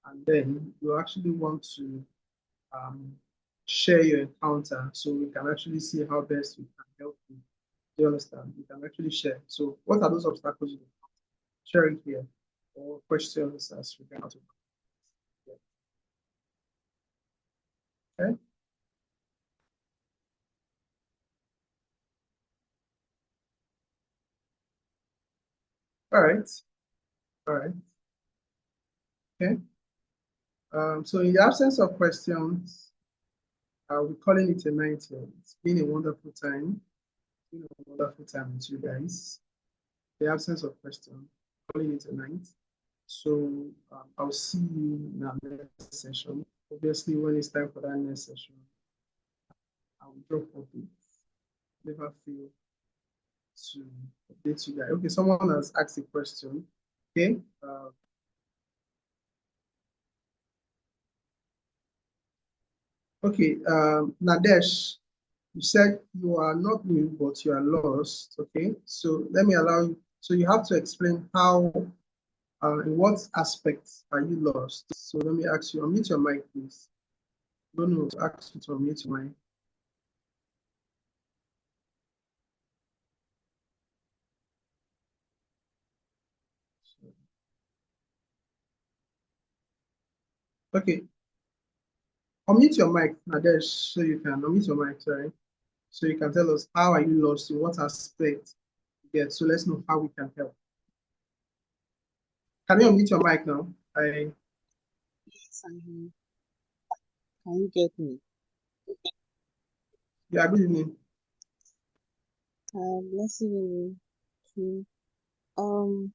and then you actually want to um, share your encounter so we can actually see how best we can help you. Do you understand? You can actually share. So what are those obstacles you share it here or questions as we can also. Okay. All right. All right. Okay. So in the absence of questions, I'll be calling it a night here. It's been a wonderful time. It's been a wonderful time with you guys. In the absence of questions, calling it a night. So I'll see you in our next session. Obviously, when it's time for that next session, I will drop updates. Never fail to update you guys. Okay, someone has asked a question. Okay. Okay, Nadesh, you said you are not new, but you are lost. Okay, so let me allow you. So you have to explain how, in what aspects are you lost? So let me ask you, unmute your mic, please. No, no, ask you to unmute your mic. Okay, unmute your mic, Nadesh, so you can unmute your mic, sorry. So you can tell us how are you lost, in what aspect you get. So let's know how we can help. Can you unmute your mic now? Yes, I hear. Can you get me? Yeah, good evening. Blessed evening. Okay. Um,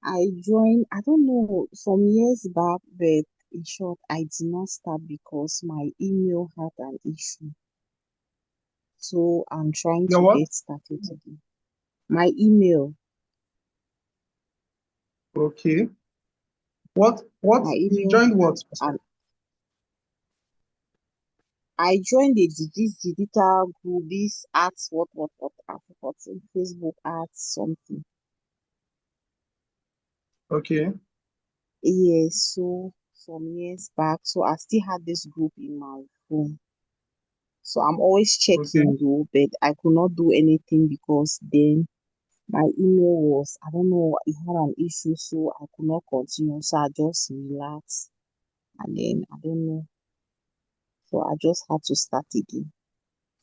I joined, I don't know, some years back, but in short, I did not start because my email had an issue. So I'm trying Your to what? get started today. My email, Okay. What my you email, joined what? and I joined this digital group, this arts, what, I've forgotten, Facebook arts, something. Okay. Yes, so some years back, so I still had this group in my phone. So I'm always Okay. checking though, but I could not do anything because then my email was, I don't know, it had an issue, so I could not continue. So I just relaxed and then I don't know. So I just had to start again.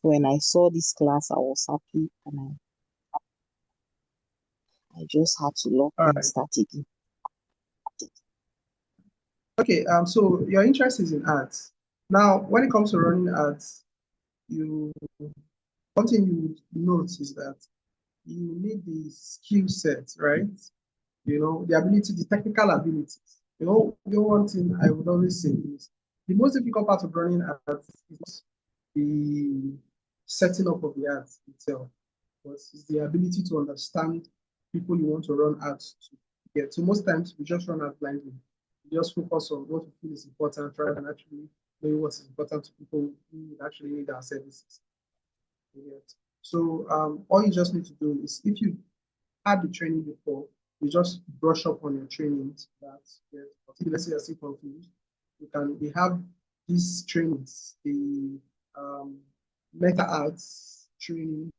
When I saw this class, I was happy and I just had to log All in, right. start again. Okay. So your interest is in arts. Now, when it comes to running ads, you one thing you would note is that you need the skill set, right? You know, the ability, the technical abilities. One thing I would always say is the most difficult part of running ads is the setting up of the ads itself, but it's the ability to understand people you want to run ads to get. So most times we just run ads blindly. We just focus on what we feel is important rather than actually knowing what is important to people who actually need our services. Yes. So all you just need to do is if you had the training before, you just brush up on your trainings. That yes, let's say you're still confused, we have these trainings, the um, meta arts training.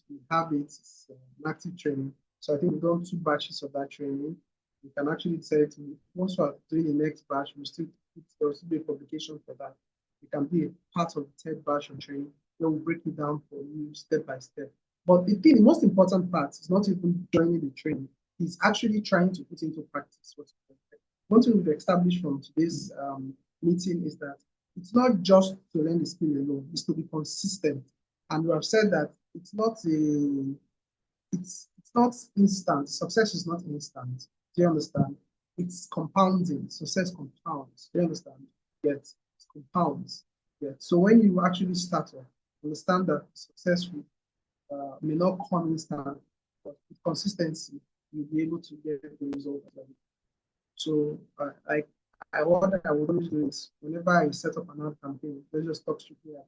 We have it, it's an active training. So I think we've done two batches of that training. We can actually say to once we are doing the next batch, there will still be a publication for that. It can be a part of the third batch of training. Then we'll break it down for you step by step. But the most important part is not even joining the training, it's actually trying to put into practice what you learn. One thing we've established from today's meeting is that it's not just to learn the skill alone, it's to be consistent. And we have said that it's not instant. Success is not instant. Do you understand? It's compounding. Success compounds. Do you understand? Yet it compounds. Yet. So when you actually start off, understand that success may not come instant, but with consistency, you'll be able to get the result. So what I would always do is whenever I set up an ad campaign, let's just talk strictly about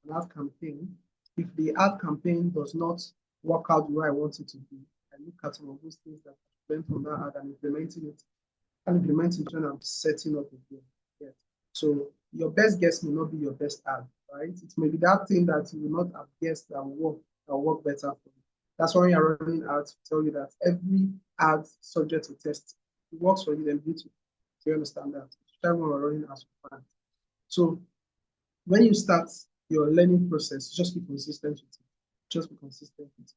an ad campaign. If the ad campaign does not work out the way I want it to be, I look at some of those things that I learned from that ad and implement it when I'm setting up again. Yeah. So your best guess may not be your best ad, right? It may be that thing that you will not have guessed that will work better for you. That's why you're running ads to tell you that every ad subject to test. It works for you, then beautiful. Do you understand that? Everyone are running ads for fun. So when you start your learning process, just be consistent with it. Just be consistent with it.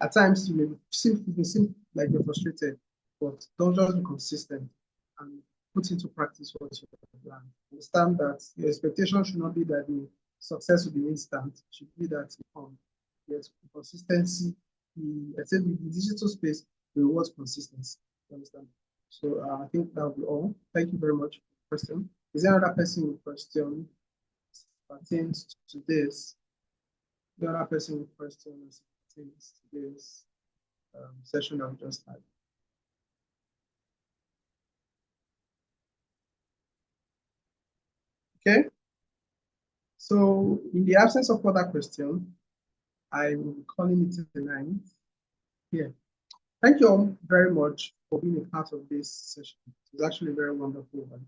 At times you may seem like you're frustrated, but don't just be consistent and put into practice what you have learned. Understand that your expectation should not be that the success will be instant. It should be that yes, consistency. I said the digital space rewards consistency. You understand? So I think that will be all. Thank you very much for the question. Is there another person with question pertains to this? The other person with questions pertains to this session that we just had. Okay, so in the absence of further question, I will be calling it a night here. Thank you all very much for being a part of this session. It was actually very wonderful. And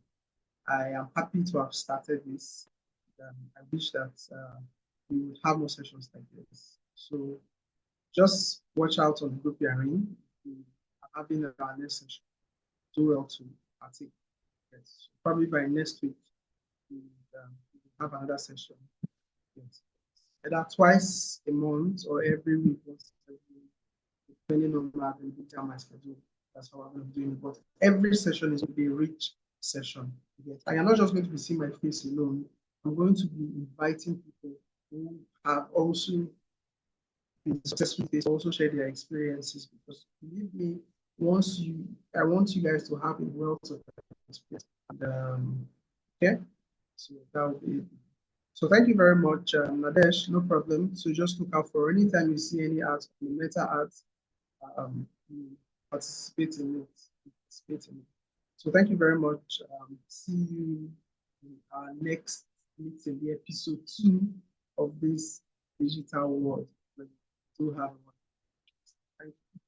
I am happy to have started this. I wish that we would have more sessions like this. So just watch out on the group you're in. We are having our next session. Do well to partake. Yes. Probably by next week, we will have another session. Yes. Either twice a month or every week, depending on my availability and my schedule. That's how I'm doing it. But every session is going to be a rich session. Yes. I am not just going to be seeing my face alone. I'm going to be inviting people who have also been successful, they also share their experiences because believe me, I want you guys to have a wealth of experience. And, okay, so that will be it. So thank you very much, Nadesh. No problem. So just look out for anytime you see any art, meta art, you participate in it. Participate in it. So thank you very much. See you in our next meeting, the episode 2 of this digital world. We do have one. Thank you.